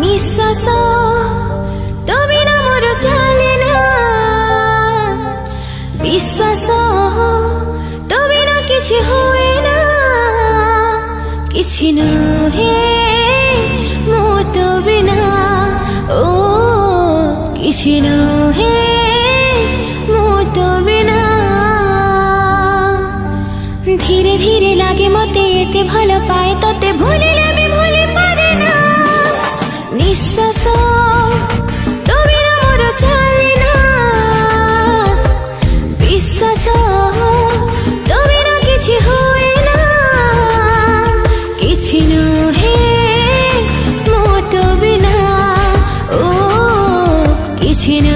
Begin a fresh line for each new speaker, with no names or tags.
নিঃশ্বাস তুমি না মোর চলে না, বিশ্বাস তুমি না কিছু হুয়ে না, কিছু নহে মো তো বিনা, ও কিছু নহে মো তো বিনা। ধীরে ধীরে লাগে মতে এতে ভালো পায় তোতে ভুলিলে আমি ভুলি পারে না। নিঃশ্বাস তুমি না মোর চলে না, বিশ্বাস তুমি না কিছু হুয়ে না, কিছু নহে মো তো বিনা, ও কিছু না।